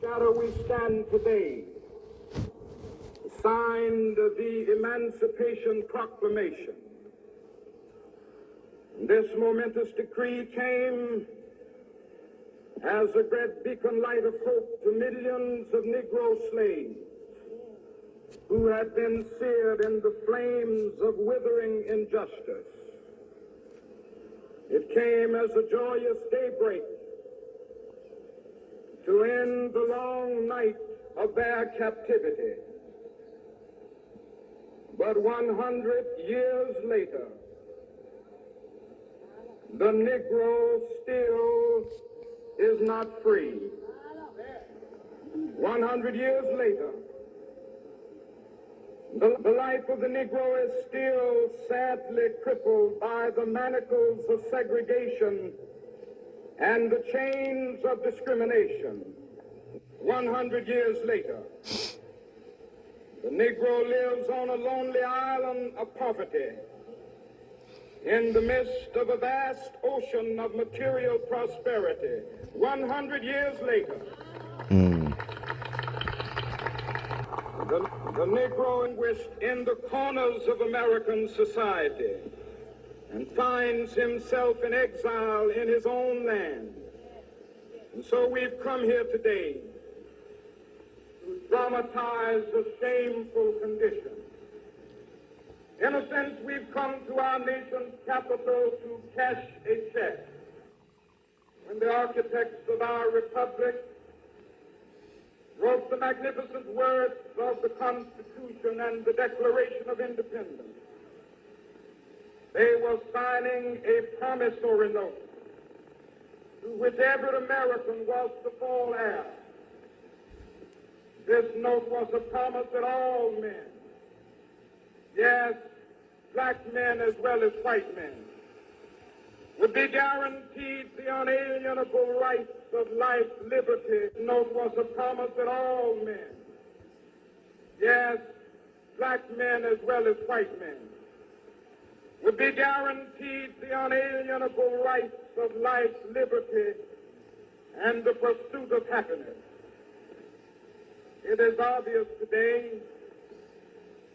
shadow we stand today signed the Emancipation Proclamation. This momentous decree came as a great beacon light of hope to millions of Negro slaves who had been seared in the flames of withering injustice. It came as a joyous daybreak to end the long night of their captivity. But 100 years later, the Negro still is not free. 100 years later, the life of the Negro is still sadly crippled by the manacles of segregation and the chains of discrimination. 100 years later, the Negro lives on a lonely island of poverty in the midst of a vast ocean of material prosperity. 100 years later, the Negro languished in the corners of American society and finds himself in exile in his own land. And so we've come here today to dramatize the shameful condition. In a sense, we've come to our nation's capital to cash a check. When the architects of our republic wrote the magnificent words of the Constitution and the Declaration of Independence, they were signing a promissory note to which every American was to fall heir. This note was a promise that all men, yes, black men as well as white men, would be guaranteed the unalienable rights of life, liberty. The note was a promise that all men, yes, black men as well as white men, would be guaranteed the unalienable rights of life, liberty, and the pursuit of happiness. It is obvious today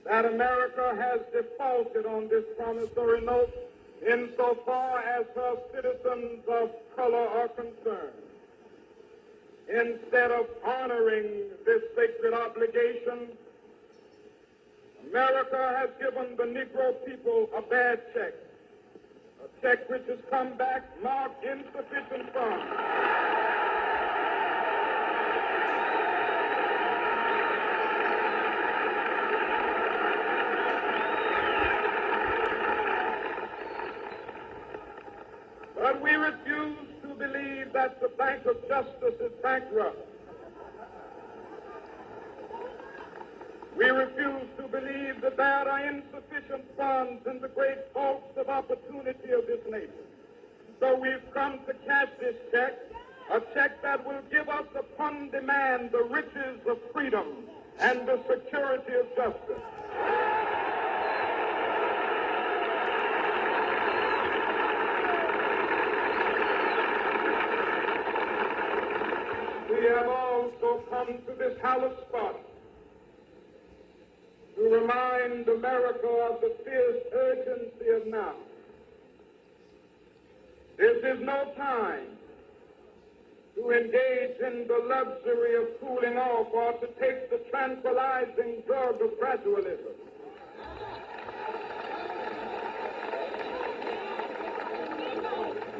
that America has defaulted on this promissory note insofar as her citizens of color are concerned. Instead of honoring this sacred obligation, America has given the Negro people a bad check, a check which has come back marked insufficient funds. But we refuse to believe that the Bank of Justice is bankrupt. We refuse to believe that there are insufficient funds in the great vaults of opportunity of this nation. So we've come to cash this check, a check that will give us upon demand the riches of freedom and the security of justice. We have also come to this hallowed spot to remind America of the fierce urgency of now. This is no time to engage in the luxury of cooling off or to take the tranquilizing drug of gradualism.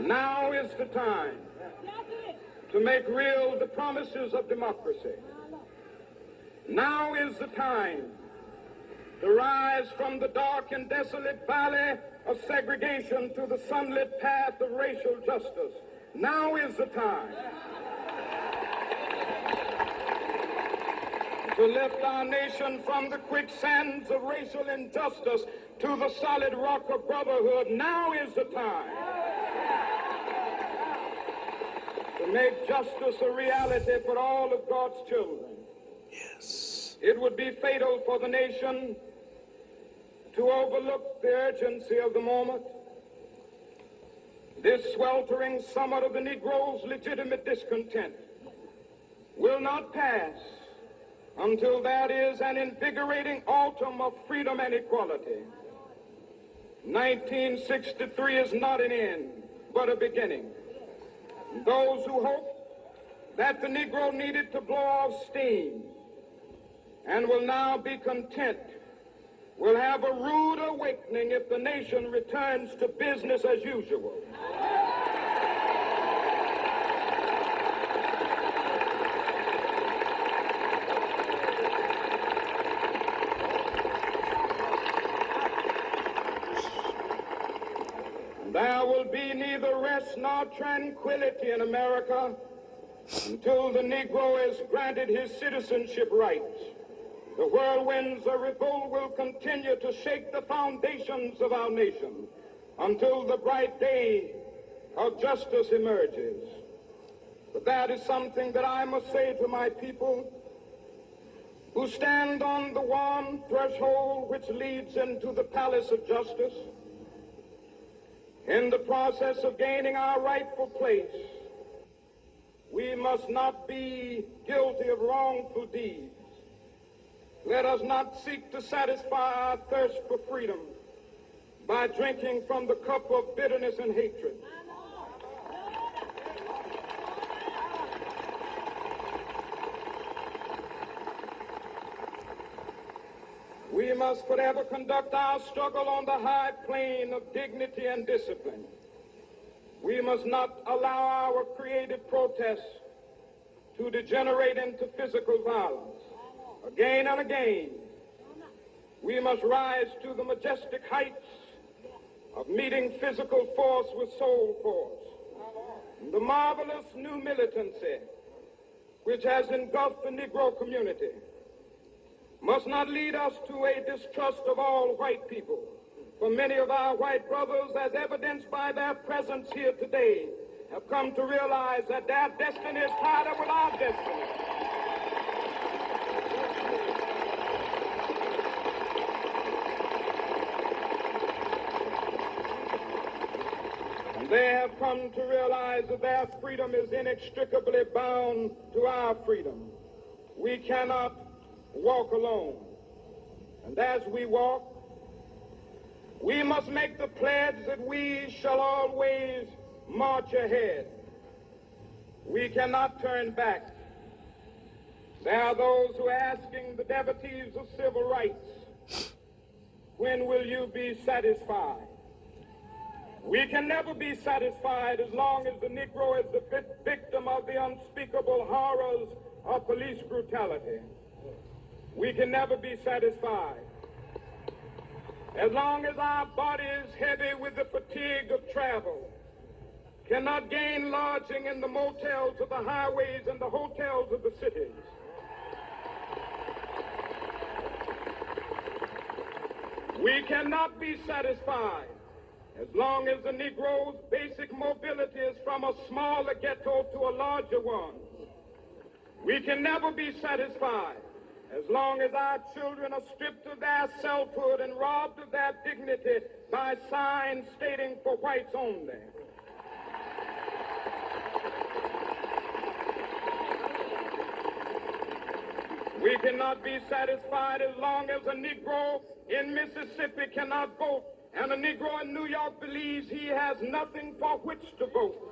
Now is the time to make real the promises of democracy. Now is the time to rise from the dark and desolate valley of segregation to the sunlit path of racial justice. Now is the time to lift our nation from the quicksands of racial injustice to the solid rock of brotherhood. Now is the time to make justice a reality for all of God's children. Yes. It would be fatal for the nation to overlook the urgency of the moment. This sweltering summit of the Negro's legitimate discontent will not pass until there is an invigorating autumn of freedom and equality. 1963 is not an end, but a beginning. Those who hope that the Negro needed to blow off steam and will now be content will have a rude awakening if the nation returns to business as usual. There will be neither rest nor tranquility in America until the Negro is granted his citizenship rights. The whirlwinds of revolt will continue to shake the foundations of our nation until the bright day of justice emerges. But that is something that I must say to my people who stand on the warm threshold which leads into the palace of justice. In the process of gaining our rightful place, we must not be guilty of wrongful deeds. Let us not seek to satisfy our thirst for freedom by drinking from the cup of bitterness and hatred. We must forever conduct our struggle on the high plane of dignity and discipline. We must not allow our creative protests to degenerate into physical violence. Again and again, we must rise to the majestic heights of meeting physical force with soul force. The marvelous new militancy which has engulfed the Negro community must not lead us to a distrust of all white people. For many of our white brothers, as evidenced by their presence here today, have come to realize that their destiny is tied up with our destiny. And they have come to realize that their freedom is inextricably bound to our freedom. We cannot walk alone. And as we walk, we must make the pledge that we shall always march ahead. We cannot turn back. There are those who are asking the devotees of civil rights, when will you be satisfied? We can never be satisfied as long as the Negro is the victim of the unspeakable horrors of police brutality. We can never be satisfied as long as our body is heavy with the fatigue of travel, cannot gain lodging in the motels of the highways and the hotels of the cities. We cannot be satisfied as long as the Negro's basic mobility is from a smaller ghetto to a larger one. We can never be satisfied as long as our children are stripped of their selfhood and robbed of their dignity by signs stating for whites only. We cannot be satisfied as long as a Negro in Mississippi cannot vote and a Negro in New York believes he has nothing for which to vote.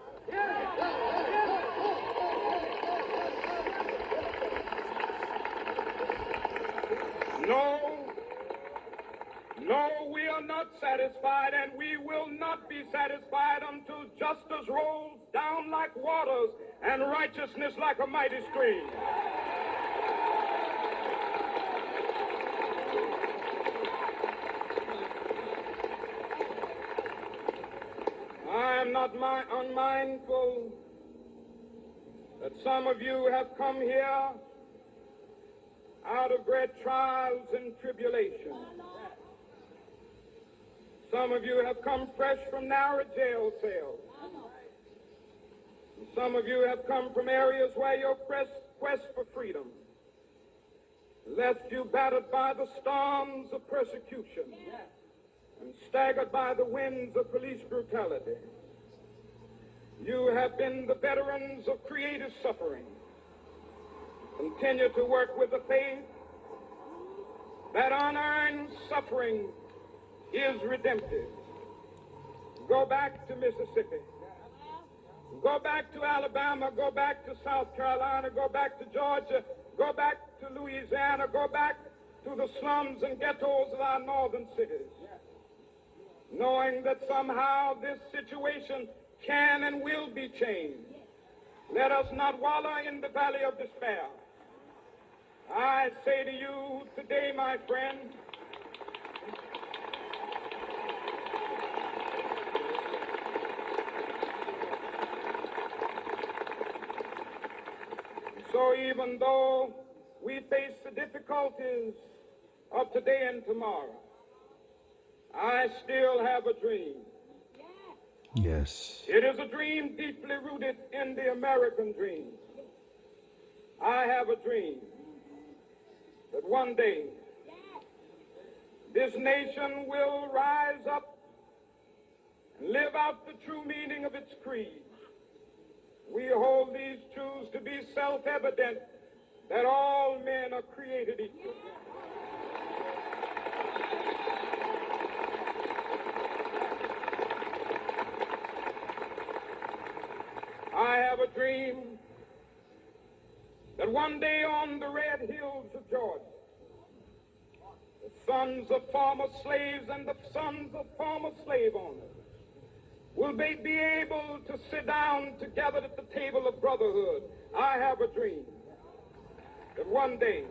No, we are not satisfied, and we will not be satisfied until justice rolls down like waters and righteousness like a mighty stream. I am not unmindful that some of you have come here out of great trials and tribulations. Some of you have come fresh from narrow jail cells. And some of you have come from areas where your quest for freedom left you battered by the storms of persecution and staggered by the winds of police brutality. You have been the veterans of creative suffering. continue to work with the faith that unearned suffering is redemptive. Go back to Mississippi. Go back to Alabama. Go back to South Carolina. Go back to Georgia. Go back to Louisiana. Go back to the slums and ghettos of our northern cities. Knowing that somehow this situation can and will be changed. Let us not wallow in the valley of despair. I say to you today, my friend, so even though we face the difficulties of today and tomorrow, I still have a dream. Yes. It is a dream deeply rooted in the American dream. I have a dream that one day this nation will rise up and live out the true meaning of its creed. We hold these truths to be self-evident, that all men are created equal. I have a dream that one day on the red hills of Georgia, the sons of former slaves and the sons of former slave owners will be able to sit down together at the table of brotherhood. I have a dream that one day,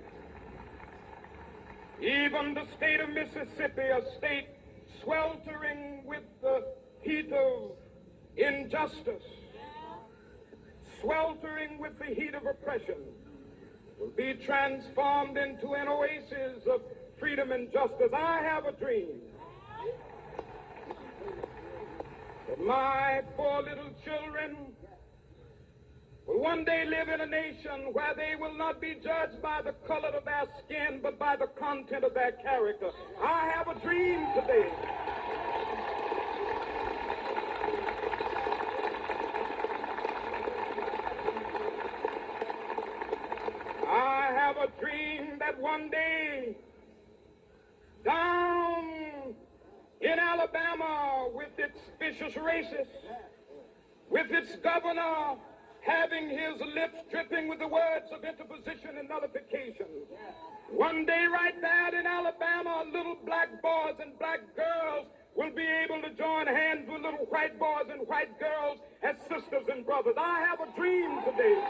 even the state of Mississippi, a state sweltering with the heat of injustice, sweltering with the heat of oppression, will be transformed into an oasis of freedom and justice. I have a dream that my four little children will one day live in a nation where they will not be judged by the color of their skin, but by the content of their character. I have a dream today. I have a dream that one day, down in Alabama, with its vicious racists, with its governor having his lips dripping with the words of interposition and nullification, one day right there in Alabama, little black boys and black girls will be able to join hands with little white boys and white girls as sisters and brothers. I have a dream today.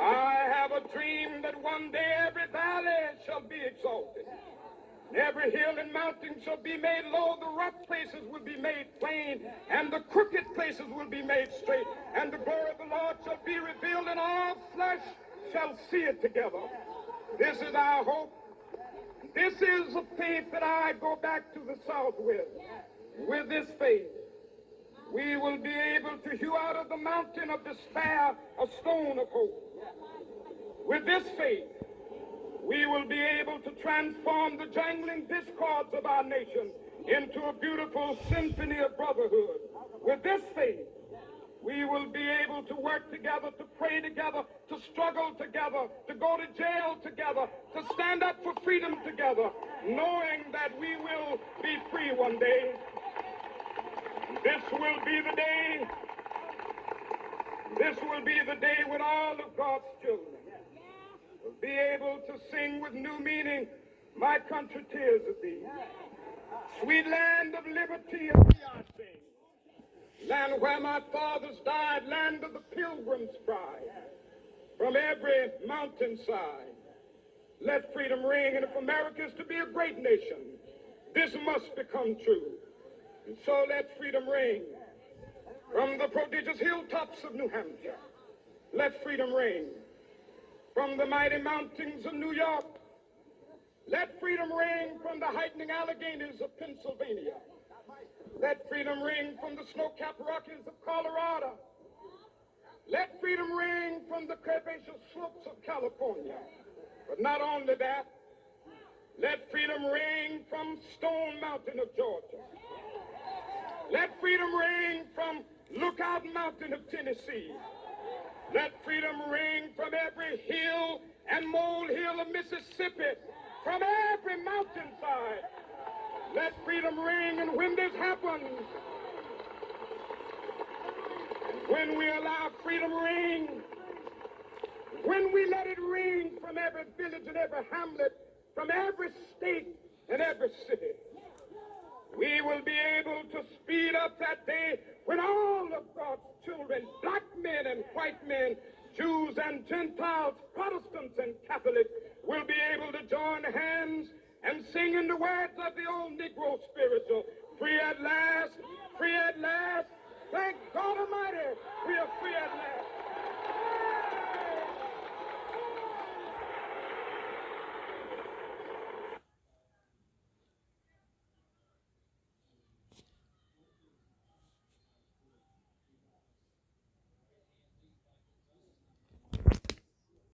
I have a dream that one day every valley shall be exalted. Every hill and mountain shall be made low, the rough places will be made plain, and the crooked places will be made straight, and the glory of the Lord shall be revealed, and all flesh shall see it together. This is our hope. This is a faith that I go back to the South with. With this faith, we will be able to hew out of the mountain of despair a stone of hope. With this faith, we will be able to transform the jangling discords of our nation into a beautiful symphony of brotherhood. With this faith, we will be able to work together, to pray together, to struggle together, to go to jail together, to stand up for freedom together, knowing that we will be free one day. This will be the day. This will be the day when all of God's children will be able to sing with new meaning, "My country, 'tis of thee." Sweet land of liberty, and we are sing. Land where my fathers died, land of the pilgrim's pride. From every mountainside, let freedom ring. And if America is to be a great nation, this must become true. And so let freedom ring. From the prodigious hilltops of New Hampshire, let freedom ring. From the mighty mountains of New York, let freedom ring. From the heightening Alleghanies of Pennsylvania, let freedom ring. From the snow-capped Rockies of Colorado, let freedom ring. From the curvaceous slopes of California. But not only that, let freedom ring from Stone Mountain of Georgia. Let freedom ring from Lookout Mountain of Tennessee. Let freedom ring from every hill and molehill of Mississippi, from every mountainside. Let freedom ring, and when this happens, when we allow freedom ring, when we let it ring from every village and every hamlet, from every state and every city, we will be able to speed up that day when all of God's children, black men and white men, Jews and Gentiles, Protestants and Catholics, will be able to join hands and sing in the words of the old Negro spiritual, free